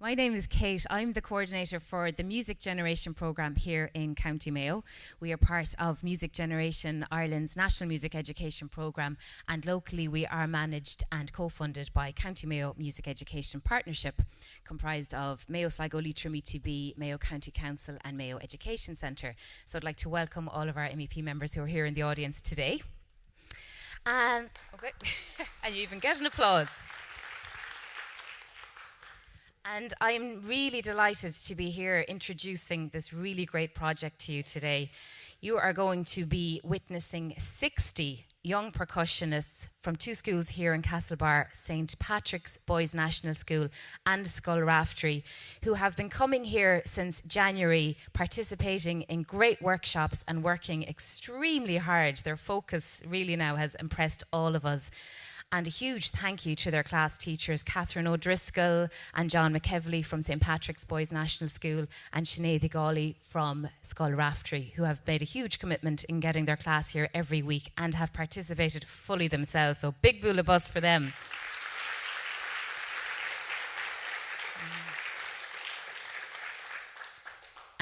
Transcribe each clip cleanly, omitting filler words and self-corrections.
My name is Kate. I'm the coordinator for the Music Generation programme here in County Mayo. We are part of Music Generation Ireland's National Music Education programme, and locally we are managed and co-funded by County Mayo Music Education Partnership, comprised of Mayo, Sligo, Leitrim ETB, Mayo County Council and Mayo Education Centre. So I'd like to welcome all of our MEP members who are here in the audience today. And you even get an applause. And I'm really delighted to be here introducing this really great project to you today. You are going to be witnessing 60 young percussionists from two schools here in Castlebar, St. Patrick's Boys National School and Scoil Raifteirí, who have been coming here since January, participating in great workshops and working extremely hard. Their focus really now has impressed all of us. And a huge thank you to their class teachers, Catherine O'Driscoll and John McKevely from St. Patrick's Boys National School and Sinead Deazley from Scoil Raifteirí, who have made a huge commitment in getting their class here every week and have participated fully themselves. So big boola bus for them.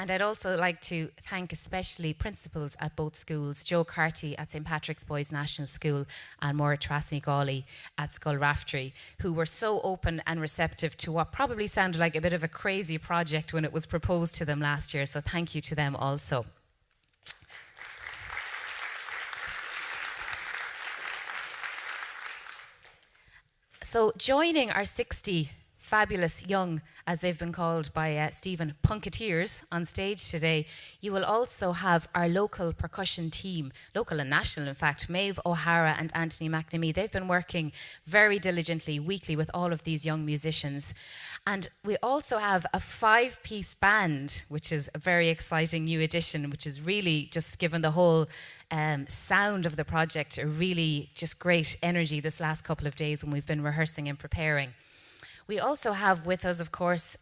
And I'd also like to thank especially principals at both schools, Joe Carty at St. Patrick's Boys National School and Maura Trasny-Gawley at Scoil Raifteirí, who were so open and receptive to what probably sounded like a bit of a crazy project when it was proposed to them last year. So thank you to them also. So joining our 60 fabulous young, as they've been called by Stephen, Punkiteers on stage today, you will also have our local percussion team, local and national in fact, Maeve O'Hara and Anthony McNamee. They've been working very diligently weekly with all of these young musicians. And we also have a 5-piece band, which is a very exciting new addition, which is really just given the whole sound of the project a really just great energy this last couple of days when we've been rehearsing and preparing. We also have with us, of course,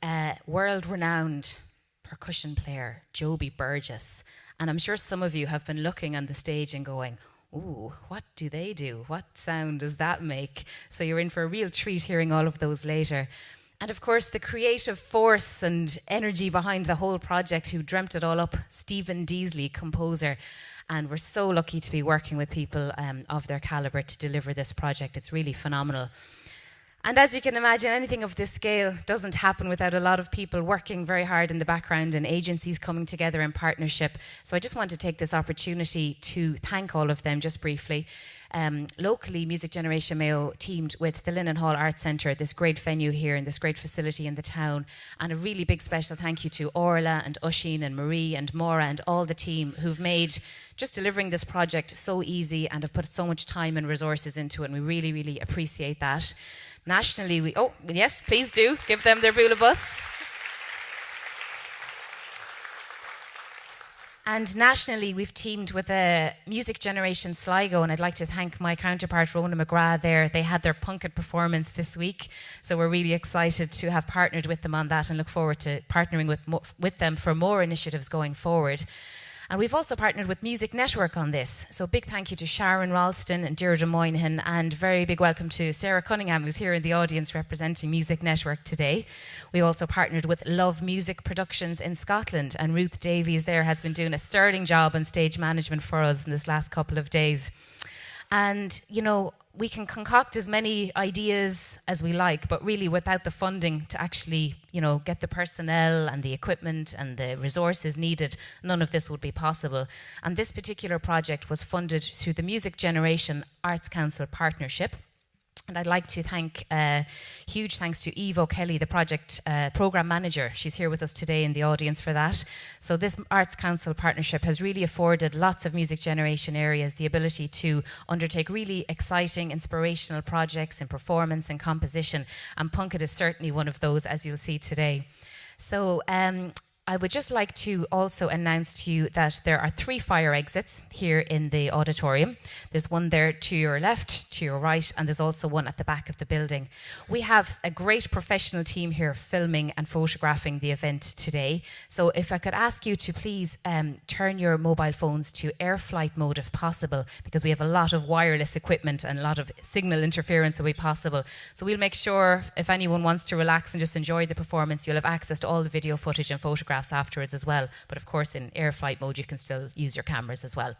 world-renowned percussion player, Joby Burgess. And I'm sure some of you have been looking on the stage and going, ooh, what do they do? What sound does that make? So you're in for a real treat hearing all of those later. And of course, the creative force and energy behind the whole project, who dreamt it all up, Stephen Deazley, composer. And we're so lucky to be working with people of their calibre to deliver this project. It's really phenomenal. And as you can imagine, anything of this scale doesn't happen without a lot of people working very hard in the background and agencies coming together in partnership. So I just want to take this opportunity to thank all of them just briefly. Locally, Music Generation Mayo teamed with the Linenhall Arts Centre, this great venue here and this great facility in the town. And a really big special thank you to Orla and Oisín and Marie and Maura and all the team who've made just delivering this project so easy and have put so much time and resources into it. And we really, really appreciate that. Nationally, yes, please do give them their boola bus. And nationally, we've teamed with Music Generation Sligo, and I'd like to thank my counterpart, Rona McGrath there. They had their Punkit performance this week, so we're really excited to have partnered with them on that and look forward to partnering with them for more initiatives going forward. And we've also partnered with Music Network on this. So big thank you to Sharon Ralston and Deirdre Moynihan, and very big welcome to Sarah Cunningham, who's here in the audience representing Music Network today. We also partnered with Love Music Productions in Scotland, and Ruth Davies there has been doing a sterling job on stage management for us in this last couple of days. And, you know, we can concoct as many ideas as we like, but really without the funding to actually, you know, get the personnel and the equipment and the resources needed, none of this would be possible. And this particular project was funded through the Music Generation Arts Council Partnership. And I'd like to thank, huge thanks to Eve O'Kelly, the project programme manager. She's here with us today in the audience for that. So this Arts Council partnership has really afforded lots of music generation areas the ability to undertake really exciting, inspirational projects in performance and composition. And Punkit is certainly one of those, as you'll see today. So I would just like to also announce to you that there are 3 fire exits here in the auditorium. There's one there to your left, to your right, and there's also one at the back of the building. We have a great professional team here filming and photographing the event today. So if I could ask you to please turn your mobile phones to air flight mode if possible, because we have a lot of wireless equipment and a lot of signal interference will be possible. So we'll make sure if anyone wants to relax and just enjoy the performance, you'll have access to all the video footage and photographs afterwards as well. But of course, in air flight mode, you can still use your cameras as well.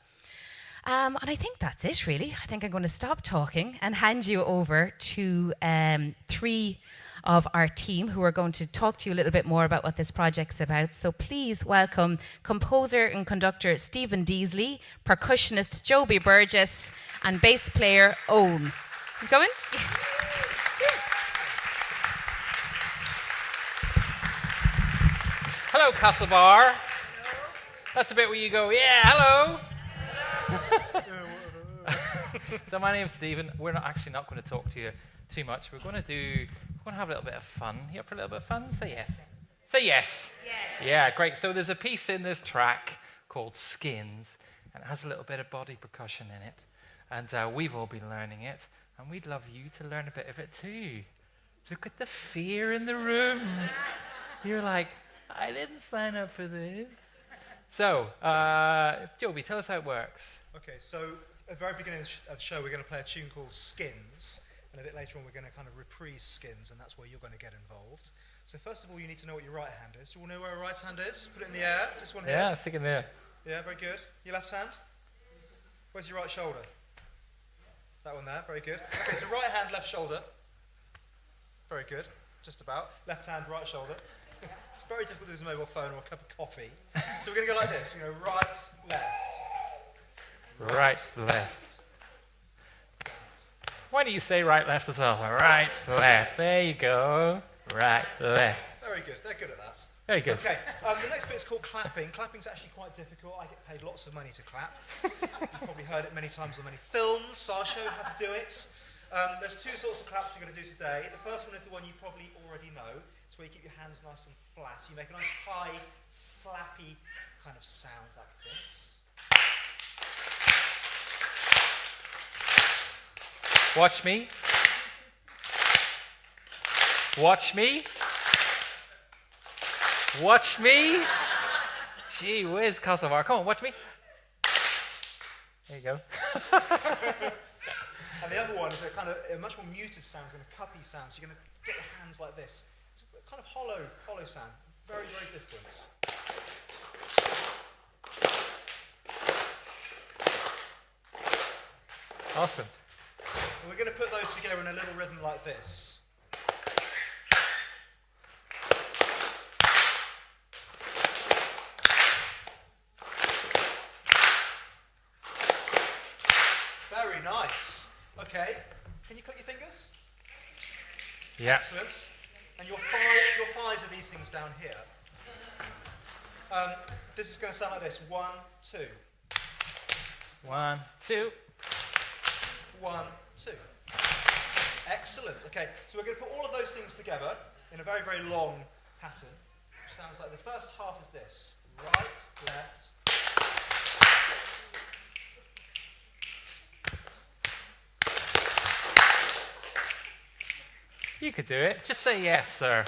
And I think that's it, really. I think I'm going to stop talking and hand you over to 3 of our team who are going to talk to you a little bit more about what this project's about. So please welcome composer and conductor Stephen Deazley, percussionist Joby Burgess, and bass player Owen. You coming? Hello, Castlebar. Hello. That's the bit where you go, yeah, hello. So my name's Stephen. We're actually not going to talk to you too much. We're going to have a little bit of fun. You up for a little bit of fun? Say yes. Say yes. Yes. Yeah, great. So there's a piece in this track called Skins, and it has a little bit of body percussion in it. And we've all been learning it, and we'd love you to learn a bit of it too. Look at the fear in the room. You're like, I didn't sign up for this. So, Joby, tell us how it works. Okay, so at the very beginning of the show, we're going to play a tune called Skins, and a bit later on, we're going to kind of reprise Skins, and that's where you're going to get involved. So first of all, you need to know what your right hand is. Do you want to know where your right hand is? Put it in the air. Just one here. Yeah, stick it in there. Yeah, very good. Your left hand? Where's your right shoulder? That one there. Very good. Okay, so right hand, left shoulder. Very good. Just about. Left hand, right shoulder. It's very difficult to use a mobile phone or a cup of coffee. So we're going to go like this. We're going to go right, left. Right, left. Why don't you say right, left as well? Right, left. There you go. Right, left. Very good. They're good at that. Very good. Okay, the next bit is called clapping. Clapping's actually quite difficult. I get paid lots of money to clap. You've probably heard it many times on many films. So I'll show you how to do it. There's 2 sorts of claps we're going to do today. The first one is the one you probably already know. It's where you keep your hands nice and flat. You make a nice high, slappy kind of sound like this. Watch me. Watch me. Watch me. Gee whiz, Castlebar. Come on, watch me. There you go. And the other one is a much more muted sound and a cuppy sound. So you're going to get your hands like this. It's a kind of hollow sound. Very, very different. Awesome. And we're going to put those together in a little rhythm like this. Very nice. Okay. Can you click your fingers? Yeah. Excellent. And your thighs are these things down here. This is going to sound like this. 1, 2. 1, 2. 1, 2. Excellent. Okay, so we're going to put all of those things together in a very, very long pattern, which sounds like the first half is this. Right, left. You could do it. Just say yes, sir.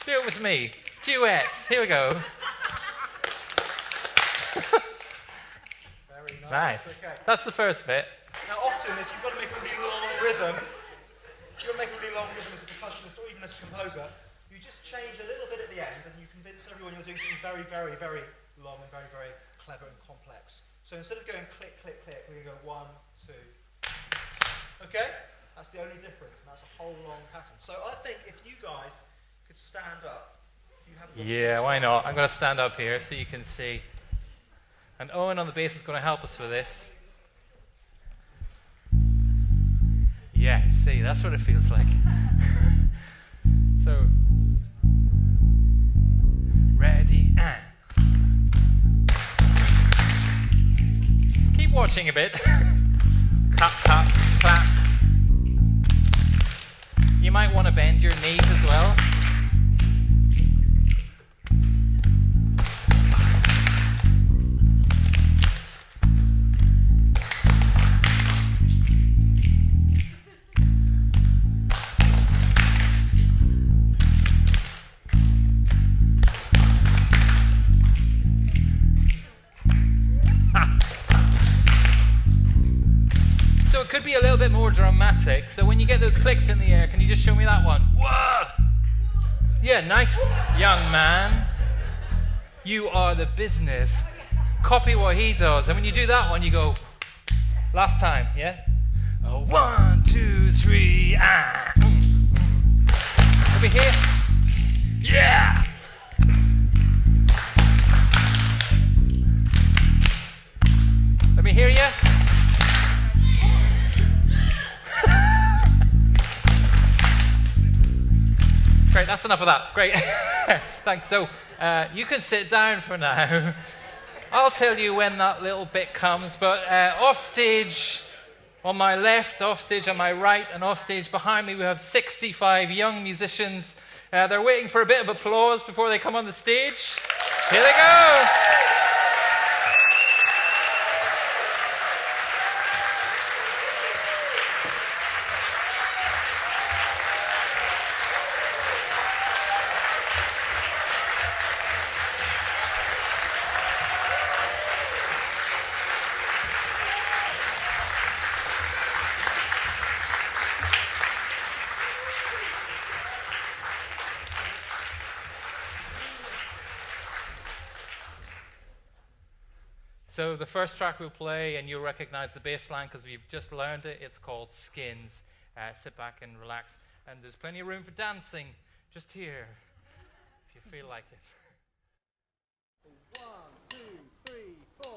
Do it with me. Duets. Here we go. Very Nice. Okay. That's the first bit. Now, often, if you've got to make a really long rhythm, as a percussionist or even as a composer, you just change a little bit at the end, and you convince everyone you're doing something very, very, very long and very, very clever and complex. So instead of going click, click, click, we're going to go 1, 2. Okay? That's the only difference, and that's a whole long pattern. So I think if you guys could stand up. Yeah, why not? I'm going to stand up here so you can see. And Owen on the bass is going to help us with this. Yeah, see, that's what it feels like. So, ready, and. Keep watching a bit. Clap, clap, clap. You might want to bend your knees as well. it could be a little bit more dramatic. So when you get those clicks in the air, can you just show me that one? Whoa! Yeah, nice, young man. You are the business. Copy what he does. And when you do that one, you go, last time, yeah? 1, 2, 3, ah. Let me hear. Yeah! Let me hear you. Great, that's enough of that. Great. Thanks. So you can sit down for now. I'll tell you when that little bit comes, but off stage on my left, off stage on my right, and off stage behind me, we have 65 young musicians. They're waiting for a bit of applause before they come on the stage. Here they go. So the first track we'll play, and you'll recognize the bass line because we've just learned it, it's called Skins. Sit back and relax. And there's plenty of room for dancing just here, if you feel like it. 1, 2, 3, 4.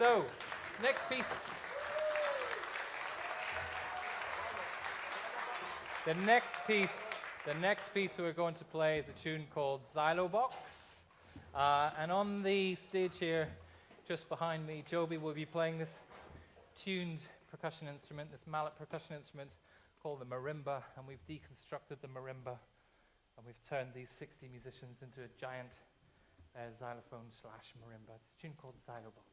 So, next piece. The next piece we're going to play is a tune called Xylobox. And on the stage here, just behind me, Joby will be playing this tuned percussion instrument, this mallet percussion instrument called the marimba, and we've deconstructed the marimba, and we've turned these 60 musicians into a giant xylophone slash marimba. It's a tune called Xylobox.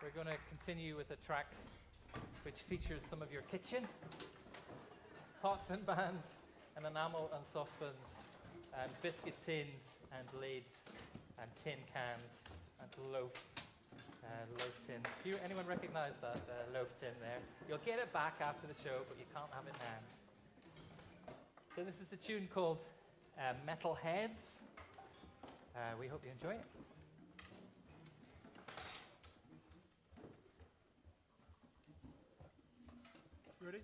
we're going to continue with a track which features some of your kitchen, pots and pans, and enamel and saucepans, and biscuit tins, and lids, and tin cans, and loaf tins. Do anyone recognise that loaf tin there? You'll get it back after the show, but you can't have it now. So this is a tune called Metalheads. We hope you enjoy it. Ready?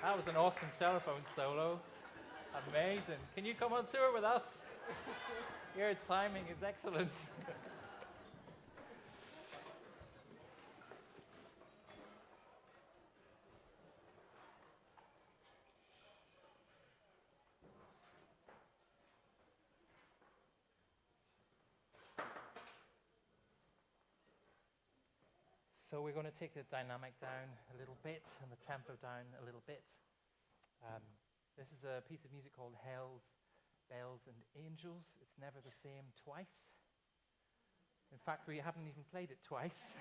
That was an awesome xylophone solo. Amazing. Can you come on tour with us? Your timing is excellent. So we're going to take the dynamic down a little bit and the tempo down a little bit. This is a piece of music called Hells, Bells and Angels. It's never the same twice. In fact, we haven't even played it twice.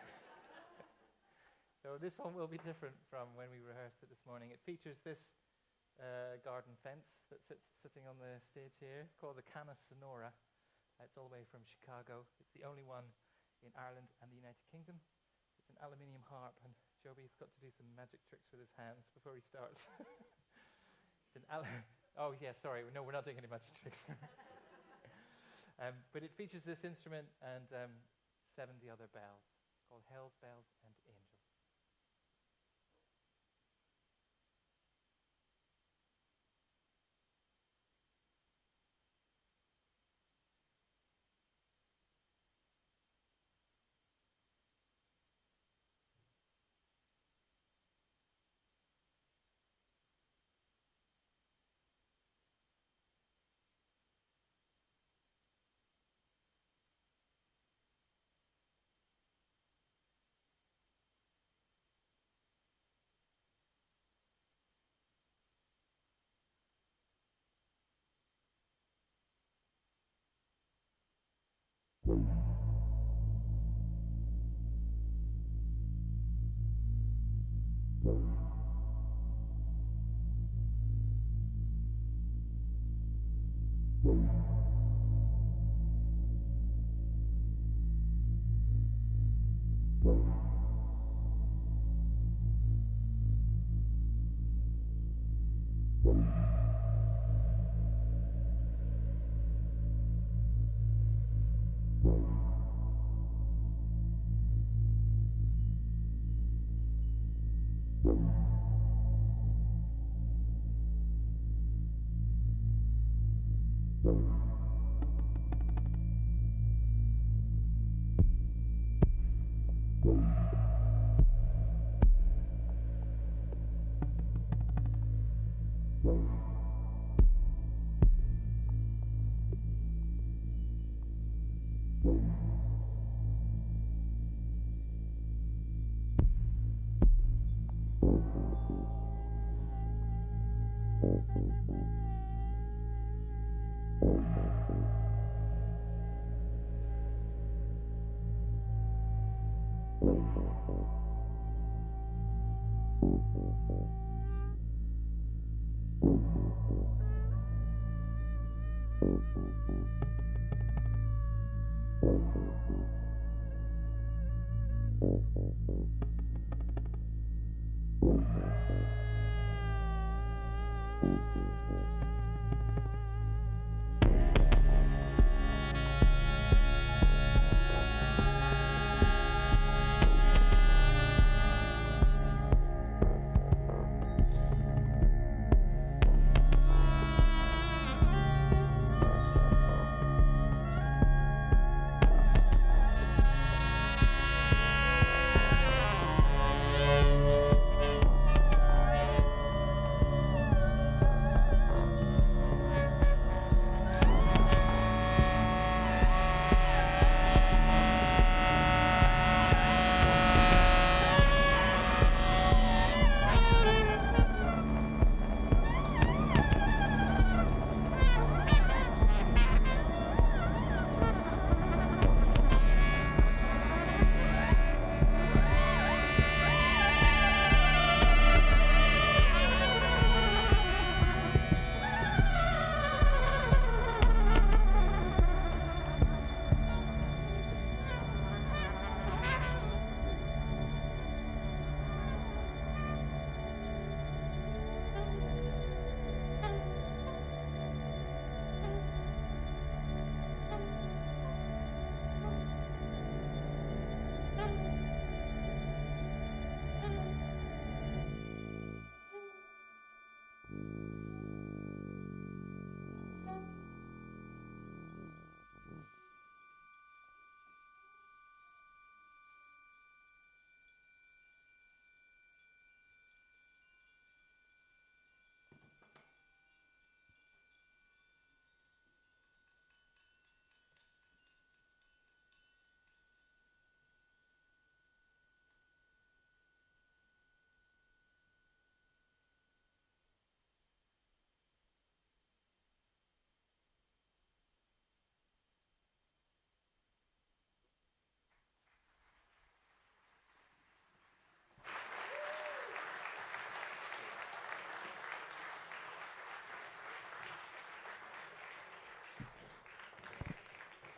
So this one will be different from when we rehearsed it this morning. It features this garden fence that sitting on the stage here, called the Cana Sonora. It's all the way from Chicago. It's the only one in Ireland and the United Kingdom. It's an aluminium harp, and Joby's got to do some magic tricks with his hands before he starts. Oh, yeah, sorry. No, we're not doing any magic tricks. But it features this instrument and 70 other bells, called Hells, Bells and Angels.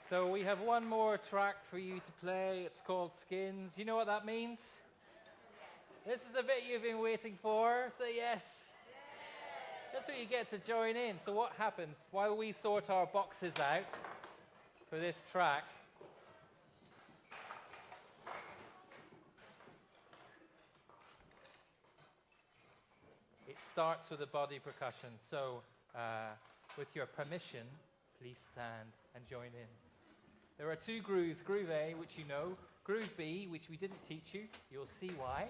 So we have one more track for you to play. It's called Skins. You know what that means? This is the bit you've been waiting for. Say yes. That's where you get to join in. So what happens while we sort our boxes out for this track? It starts with a body percussion. So with your permission, please stand and join in. There are two grooves, groove A, which you know, groove B, which we didn't teach you. You'll see why.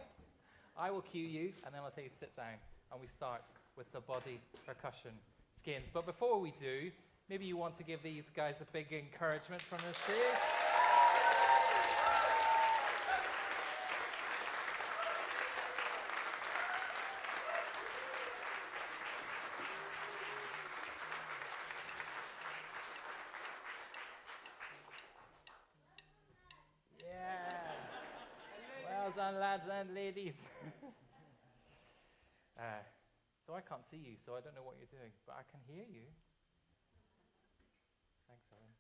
I will cue you, and then I'll tell you to sit down. And we start with the body percussion skins. But before we do, maybe you want to give these guys a big encouragement from the stage. Well done, lads and ladies. So I can't see you, so I don't know what you're doing, but I can hear you. Thanks, Owen.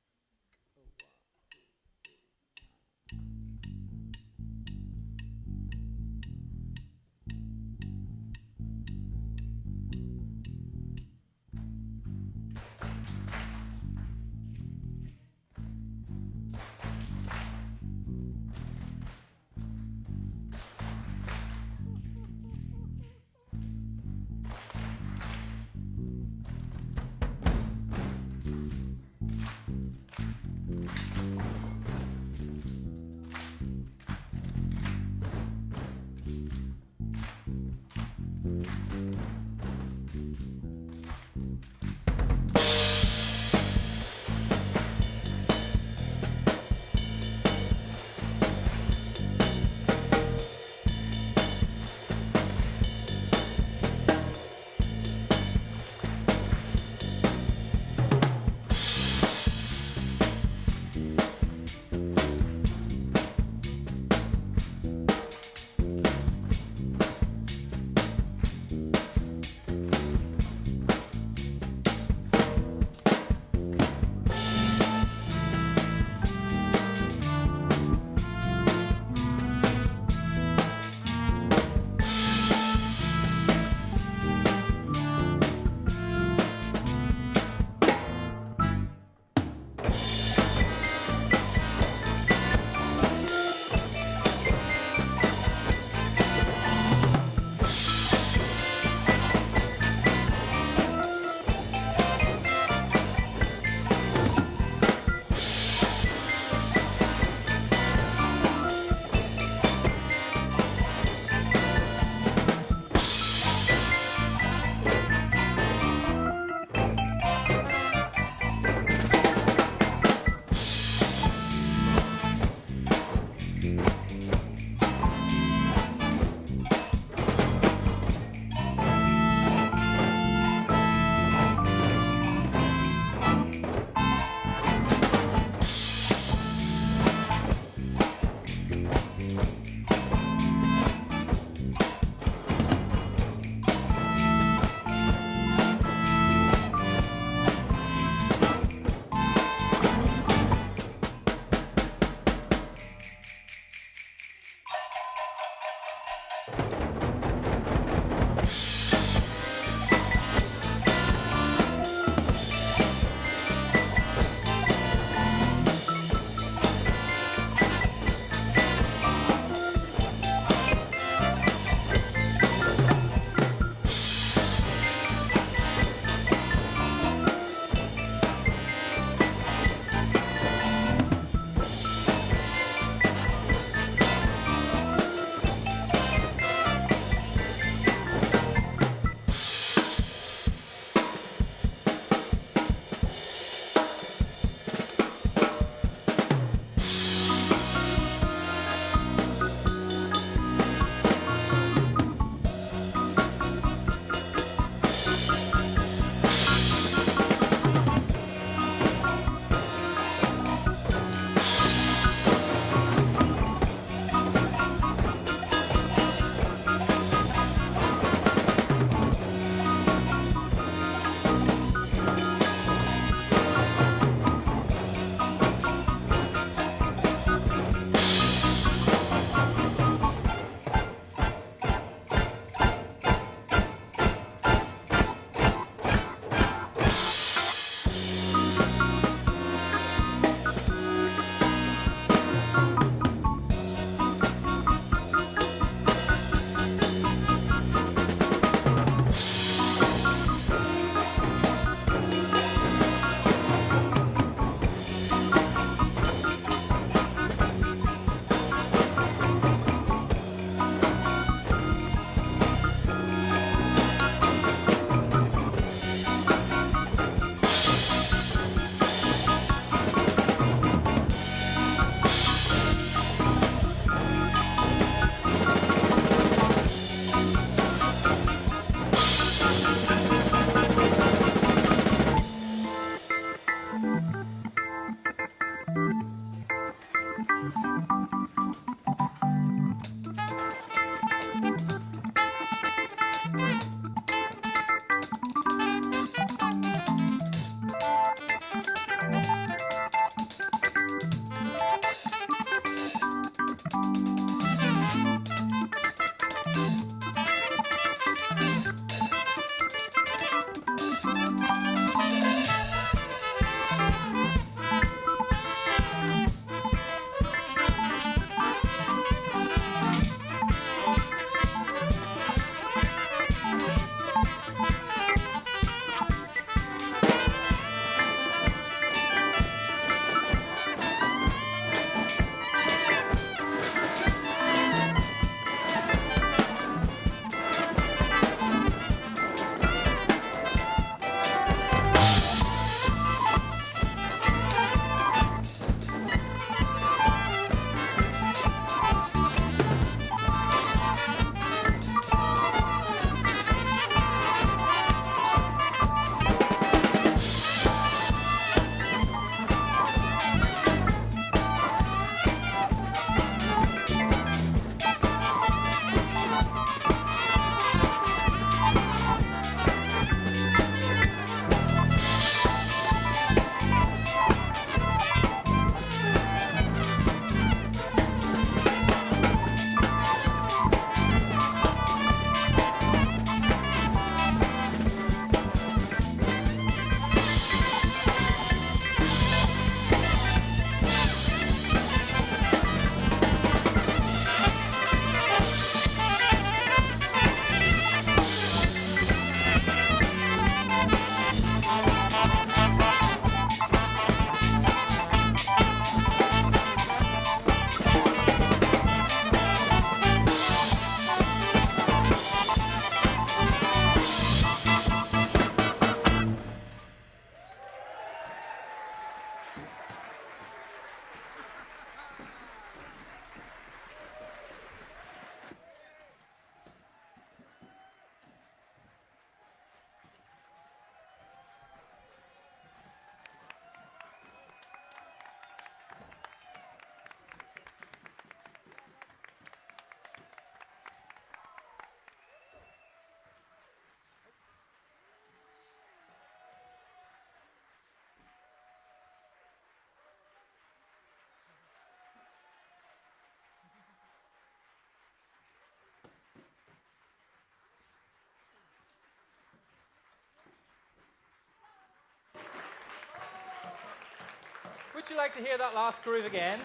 Would you like to hear that last groove again?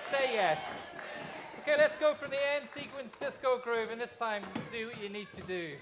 Say yes. Okay, let's go for the end sequence disco groove, and this time do what you need to do.